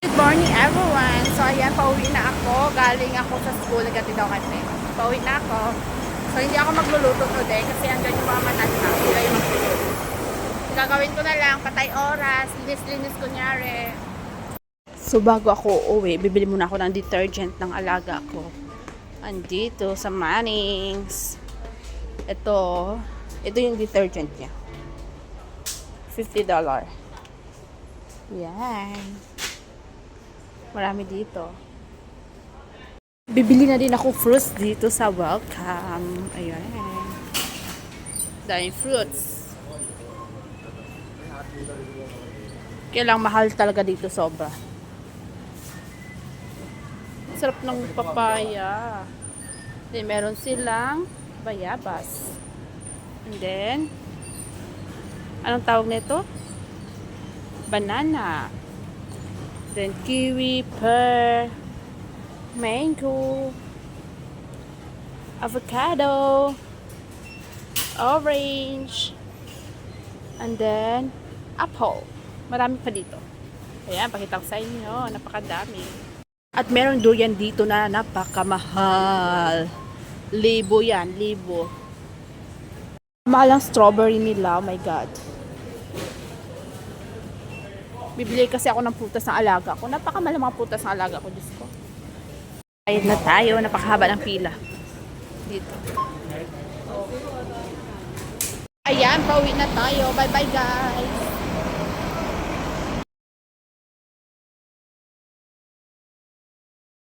Good morning everyone! So ayan, pauwi na ako. Galing ako sa school, nagatid ako kasi. Pauwi na ako. So hindi ako magluluto today kasi andyan yung mga matanda. Sila yung magluluto. Gagawin ko na lang, patay oras, linis-linis kunyari. So bago ako uuwi, bibili muna ako ng detergent ng alaga ko. Andito sa Mannings. Ito yung detergent niya. $50. Yan. Marami dito. Bibili na din ako fruits dito sa Welcome. Ayan. Daming fruits. Kaya lang mahal talaga dito sobra. Sarap ng papaya. Then meron silang bayabas. And then anong tawag nito? Banana. Then kiwi, pear, mango, avocado, orange, and then apple. Marami pa dito. Ayan, pakita ko sa inyo. Napakadami. At meron durian dito na napakamahal. Libo yan, libo. Mahal ang strawberry nila. Oh my God. Bibili kasi ako ng putas ng alaga ko. Napakamahal ang mga putas ng alaga ko. Diyos ko. Ayun na tayo. Napakahaba ng pila. Dito. Ayan, pauwi na tayo. Bye-bye guys.